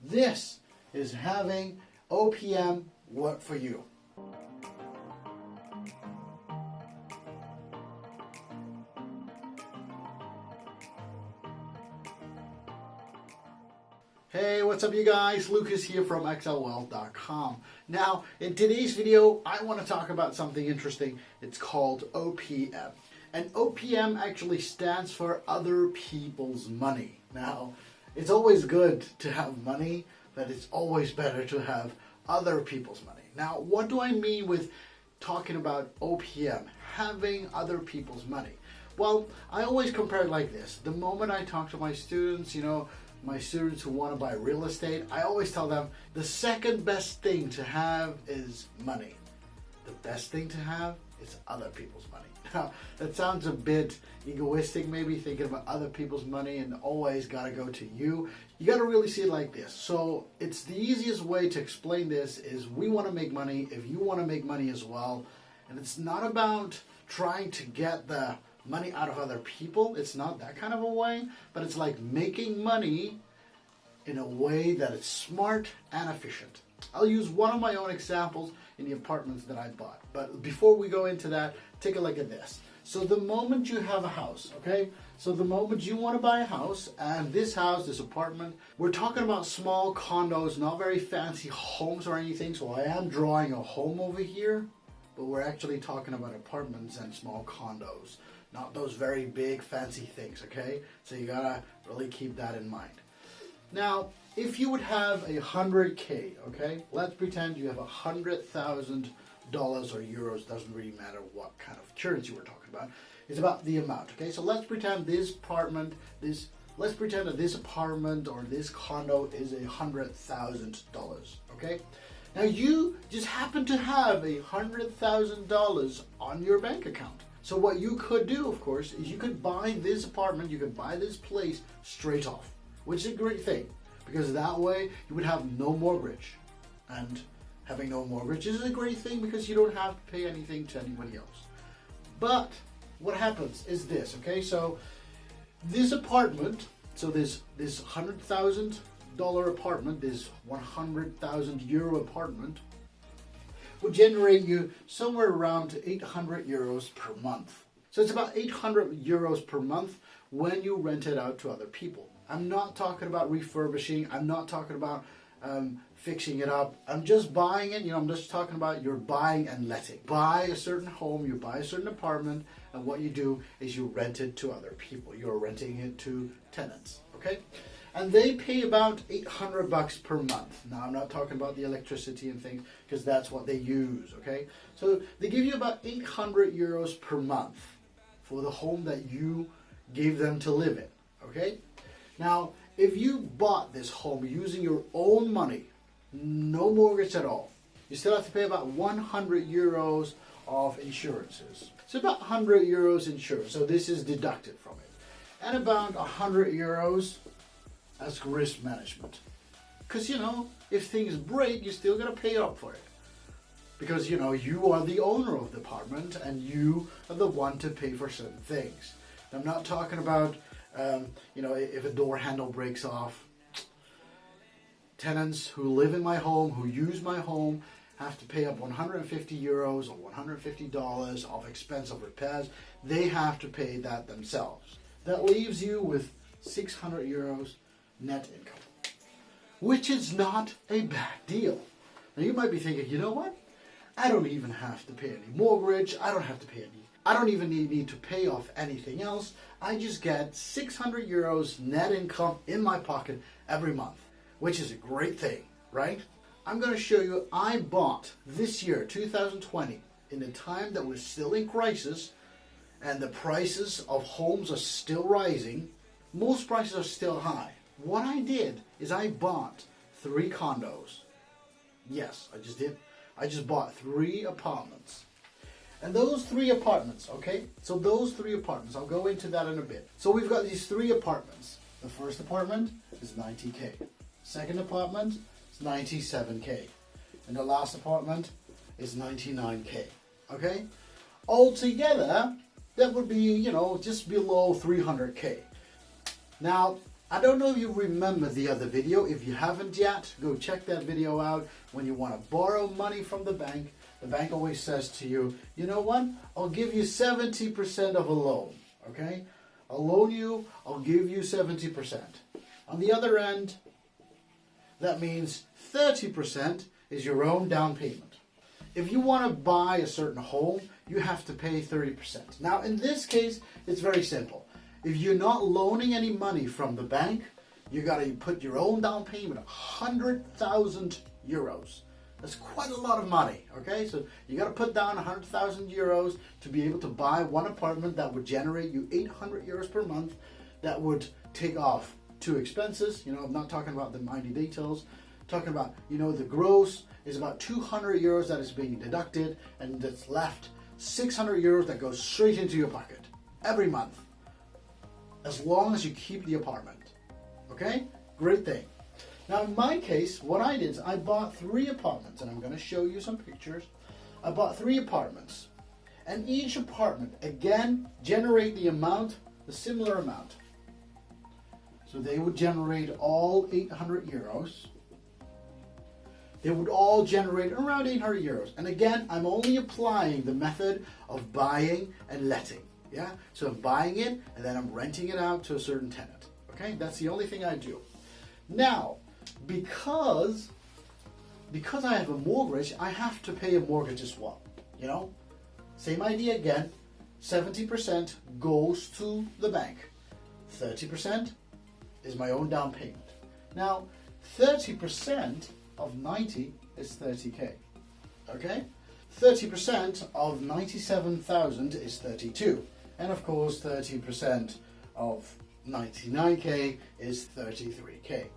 This is having OPM work for you. Hey, what's up you guys? Lukas here from xlwealth.com. Now, in today's video, I want to talk about something interesting. It's called OPM. And OPM actually stands for other people's money. Now, it's always good to have money, but it's always better to have other people's money. Now, what do I mean with talking about OPM, having other people's money? Well, I always compare it like this. The moment I talk to my students, my students who want to buy real estate, I always tell them the second best thing to have is money. The best thing to have is other people's money. Now, that sounds a bit egoistic, maybe thinking about other people's money and always got to go to you. You got to really see it like this. So it's the easiest way to explain this is we want to make money if you want to make money as well. And it's not about trying to get the money out of other people. It's not that kind of a way, but it's like making money in a way that is smart and efficient. I'll use one of my own examples in the apartments that I bought. But before we go into that, take a look at this. So the moment you have a house, okay? So the moment you want to buy a house, and this house, this apartment, we're talking about small condos, not very fancy homes or anything. So I am drawing a home over here, but we're actually talking about apartments and small condos. Not those very big fancy things, okay? So you gotta really keep that in mind. Now, if you would have 100K, okay? Let's pretend you have $100,000 or euros, doesn't really matter what kind of currency we're talking about. It's about the amount, okay? So let's pretend this apartment, let's pretend that this apartment or this condo is $100,000, okay? Now you just happen to have $100,000 on your bank account. So what you could do, of course, is you could buy this apartment, you could buy this place straight off, which is a great thing because that way you would have no mortgage. And having no mortgage is a great thing because you don't have to pay anything to anybody else. But what happens is this, okay? So this apartment, so this $100,000 apartment, this 100,000 euro apartment, will generate you somewhere around 800 euros per month. So it's about 800 euros per month when you rent it out to other people. I'm not talking about refurbishing. I'm not talking about fixing it up. I'm just buying it. I'm just talking about you're buying and letting. Buy a certain home, you buy a certain apartment, and what you do is you rent it to other people. You're renting it to tenants, okay? And they pay about 800 bucks per month. Now, I'm not talking about the electricity and things because that's what they use, okay? So they give you about 800 euros per month for the home that you gave them to live in, okay? Now, if you bought this home using your own money, no mortgage at all, you still have to pay about 100 euros of insurances. So about 100 euros insurance. So this is deducted from it. And about 100 euros as risk management. Because, if things break, you still got to pay up for it. Because, you are the owner of the apartment and you are the one to pay for certain things. I'm not talking about, if a door handle breaks off. Tenants who live in my home, who use my home, have to pay up 150 euros or $150 of expensive repairs. They have to pay that themselves. That leaves you with 600 euros net income, which is not a bad deal. Now you might be thinking, you know what? I don't even have to pay any mortgage. I don't even need to pay off anything else. I just get 600 euros net income in my pocket every month, which is a great thing, right? I'm going to show you, I bought this year, 2020, in a time that we're still in crisis and the prices of homes are still rising. Most prices are still high. What I did is I bought 3 condos. Yes, I just did. I just bought 3 apartments. And those 3 apartments, okay? So those 3 apartments, I'll go into that in a bit. So we've got these 3 apartments. The first apartment is 90K. Second apartment is 97K. And the last apartment is 99K. Okay? Altogether, that would be, just below 300K. Now, I don't know if you remember the other video. If you haven't yet, go check that video out. When you want to borrow money from the bank always says to you, you know what? I'll give you 70% of a loan, okay? I'll loan you, I'll give you 70%. On the other end, that means 30% is your own down payment. If you want to buy a certain home, you have to pay 30%. Now, in this case, it's very simple. If you're not loaning any money from the bank, you got to put your own down payment, 100,000 euros. That's quite a lot of money, okay? So you got to put down 100,000 euros to be able to buy one apartment that would generate you 800 euros per month. That would take off two expenses. You know, I'm not talking about the mindy details. I'm talking about, you know, the gross is about 200 euros that is being deducted, and that's left 600 euros that goes straight into your pocket every month, as long as you keep the apartment. Okay? Great thing. Now, in my case, what I did is I bought 3 apartments, and I'm going to show you some pictures. I bought 3 apartments, and each apartment, again, generate the similar amount. So they would generate all 800 euros. They would all generate around 800 euros. And again, I'm only applying the method of buying and letting. Yeah? So I'm buying it, and then I'm renting it out to a certain tenant. Okay? That's the only thing I do. Now, because I have a mortgage, I have to pay a mortgage as well. You know? Same idea again. 70% goes to the bank. 30% is my own down payment. Now, 30% of 90 is 30k. Okay? 30% of 97,000 is 32. And of course, 30% of 99k is 33k.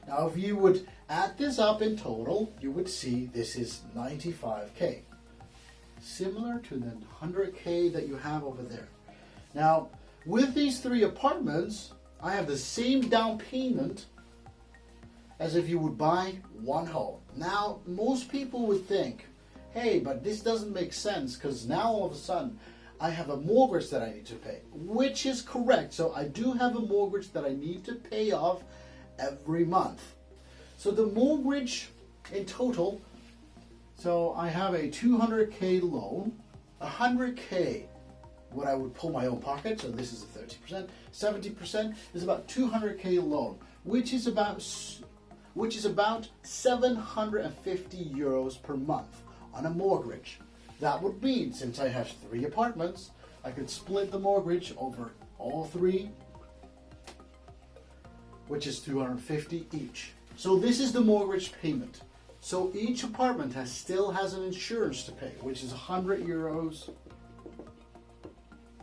Now, if you would add this up in total, you would see this is 95k. Similar to the 100k that you have over there. Now, with these 3 apartments, I have the same down payment as if you would buy one home. Now, most people would think, hey, but this doesn't make sense, because now all of a sudden I have a mortgage that I need to pay, which is correct. So I do have a mortgage that I need to pay off every month. So the mortgage in total, so I have a 200k loan, 100k what I would pull my own pocket, so this is a 30%. 70% is about 200k loan, which is about 750 euros per month on a mortgage. That would mean, since I have 3 apartments, I could split the mortgage over all 3, which is 250 each. So this is the mortgage payment. So each apartment still has an insurance to pay, which is 100 euros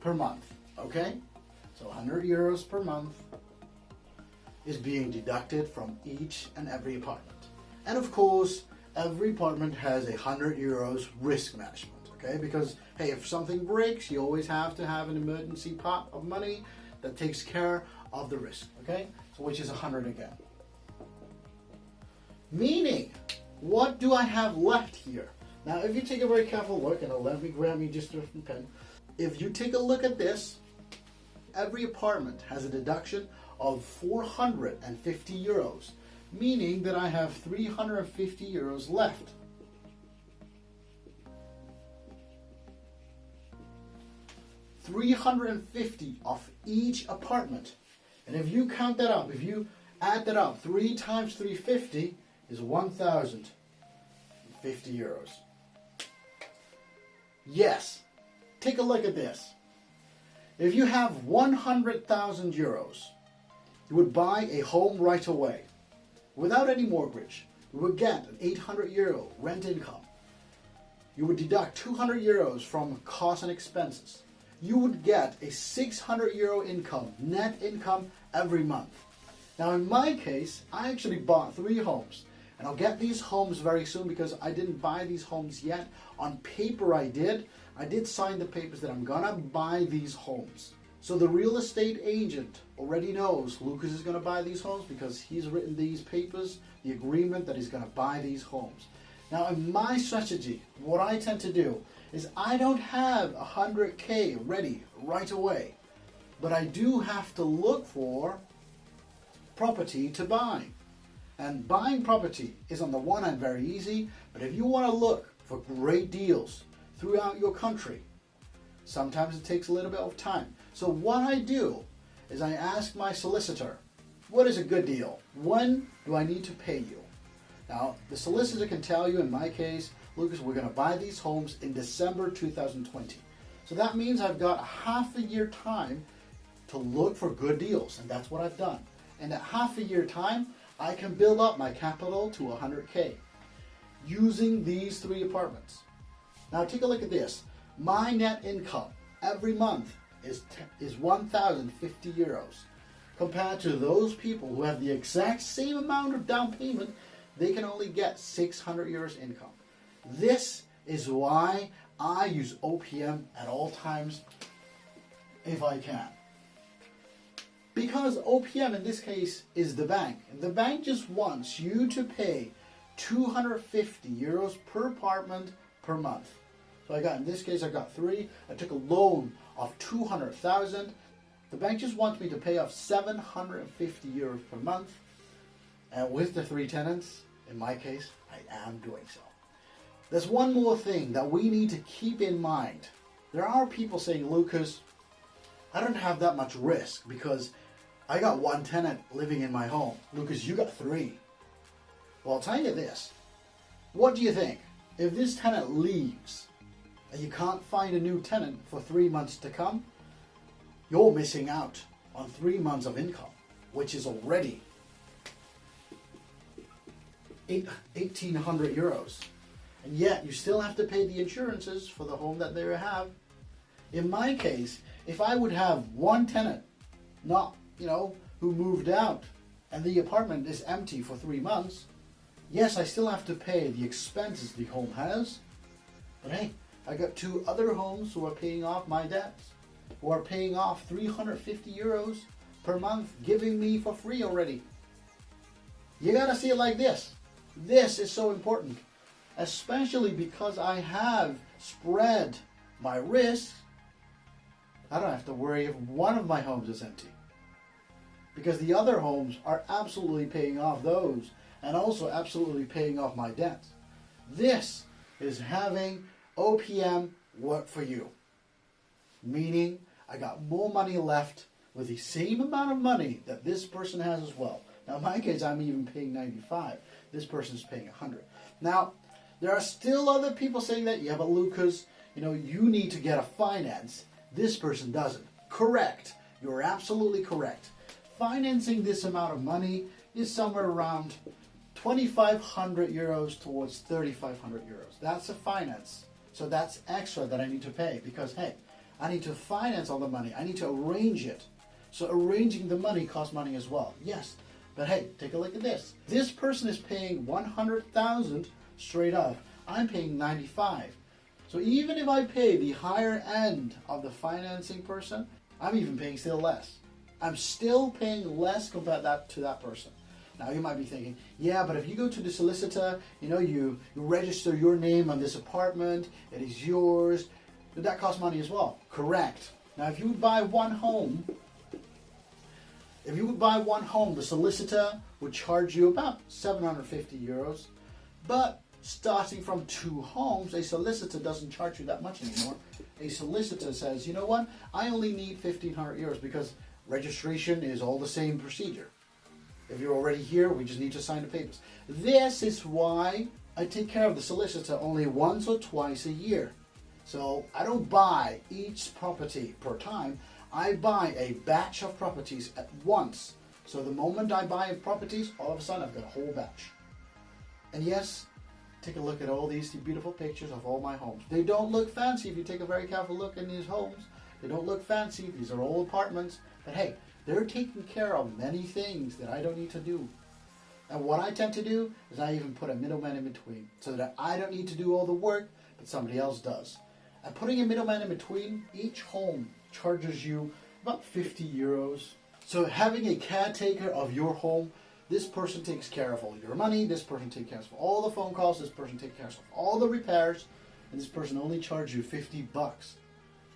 per month, okay? So 100 euros per month is being deducted from each and every apartment. And of course, every apartment has 100 euros risk management, okay? Because, hey, if something breaks, you always have to have an emergency pot of money that takes care of the risk, okay? So which is 100 again. Meaning, what do I have left here? Now, if you take a very careful look, and let me grab me just a different pen. If you take a look at this, every apartment has a deduction of 450 euros, meaning that I have 350 euros left. $350 off each apartment. And if you count that up, if you add that up, 3 times 350 is 1,050 euros. Yes, take a look at this. If you have 100,000 euros, you would buy a home right away without any mortgage. You would get an 800 euro rent income. You would deduct 200 euros from costs and expenses. You would get a 600 euro income, net income, every month. Now, in my case, I actually bought 3 homes. And I'll get these homes very soon because I didn't buy these homes yet. On paper, I did. I did sign the papers that I'm gonna buy these homes. So the real estate agent already knows Lucas is gonna buy these homes because he's written these papers, the agreement that he's gonna buy these homes. Now, in my strategy, what I tend to do is I don't have 100k ready right away, but I do have to look for property to buy. And buying property is on the one hand very easy, but if you want to look for great deals throughout your country, sometimes it takes a little bit of time. So what I do is I ask my solicitor, what is a good deal? When do I need to pay you? Now, the solicitor can tell you, in my case, Lucas, we're going to buy these homes in December 2020. So that means I've got half a year time to look for good deals, and that's what I've done. And at half a year time, I can build up my capital to 100K using these 3 apartments. Now take a look at this. My net income every month is 1,050 euros. Compared to those people who have the exact same amount of down payment, they can only get 600 euros income. This is why I use OPM at all times if I can. Because OPM in this case is the bank. And the bank just wants you to pay 250 euros per apartment per month. So in this case I got 3. I took a loan of 200,000. The bank just wants me to pay off 750 euros per month. And with the 3 tenants, in my case, I am doing so. There's one more thing that we need to keep in mind. There are people saying, Lucas, I don't have that much risk because I got 1 tenant living in my home. Lucas, you got 3. Well, I'll tell you this. What do you think? If this tenant leaves and you can't find a new tenant for 3 months to come, you're missing out on 3 months of income, which is already 1,800 euros. And yet you still have to pay the insurances for the home that they have. In my case, if I would have 1 tenant, not, who moved out, and the apartment is empty for 3 months, yes, I still have to pay the expenses the home has. But hey, I got 2 other homes who are paying off my debts, who are paying off 350 euros per month, giving me for free already. You gotta see it like this. This is so important, especially because I have spread my risk. I don't have to worry if one of my homes is empty, because the other homes are absolutely paying off those and also absolutely paying off my debts. This is having OPM work for you. Meaning I got more money left with the same amount of money that this person has as well. Now in my case, I'm even paying 95. This person's paying 100. Now, there are still other people saying that, yeah, but Lucas, you need to get a finance. This person doesn't. Correct. You're absolutely correct. Financing this amount of money is somewhere around 2,500 euros towards 3,500 euros. That's a finance. So that's extra that I need to pay because, hey, I need to finance all the money. I need to arrange it. So arranging the money costs money as well. Yes, but hey, take a look at this. This person is paying 100,000 straight up. I'm paying 95. So even if I pay the higher end of the financing person, I'm even paying still less. I'm still paying less compared to that person. Now you might be thinking, yeah, but if you go to the solicitor, you register your name on this apartment, it is yours, that costs money as well. Correct. Now if you would buy one home, the solicitor would charge you about 750 euros, but starting from 2 homes, a solicitor doesn't charge you that much anymore. A solicitor says, you know what, I only need 1,500 euros because registration is all the same procedure. If you're already here, we just need to sign the papers. This is why I take care of the solicitor only once or twice a year. So I don't buy each property per time. I buy a batch of properties at once. So the moment I buy properties, all of a sudden I've got a whole batch. And yes, take a look at all these beautiful pictures of all my homes. They don't look fancy if you take a very careful look in these homes. They don't look fancy. These are all apartments. But hey, they're taking care of many things that I don't need to do. And what I tend to do is I even put a middleman in between so that I don't need to do all the work, but somebody else does. And putting a middleman in between, each home charges you about 50 euros. So having a caretaker of your home, this person takes care of all your money, this person takes care of all the phone calls, this person takes care of all the repairs, and this person only charges you 50 bucks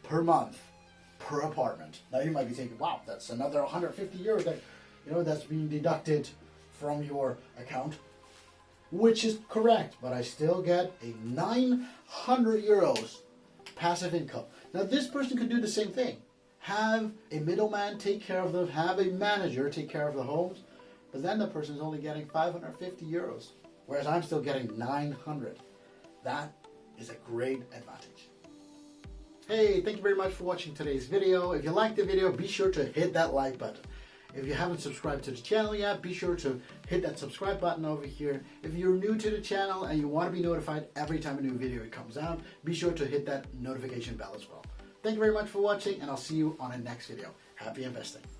per month per apartment. Now you might be thinking, wow, that's another 150 euros that, that's being deducted from your account, which is correct, but I still get a 900 euros passive income. Now this person could do the same thing. Have a middleman take care of them, have a manager take care of the homes, but then the person is only getting 550 euros, whereas I'm still getting 900. That is a great advantage. Hey, thank you very much for watching today's video. If you liked the video, be sure to hit that like button. If you haven't subscribed to the channel yet, be sure to hit that subscribe button over here. If you're new to the channel and you want to be notified every time a new video comes out, be sure to hit that notification bell as well. Thank you very much for watching, and I'll see you on the next video. Happy investing.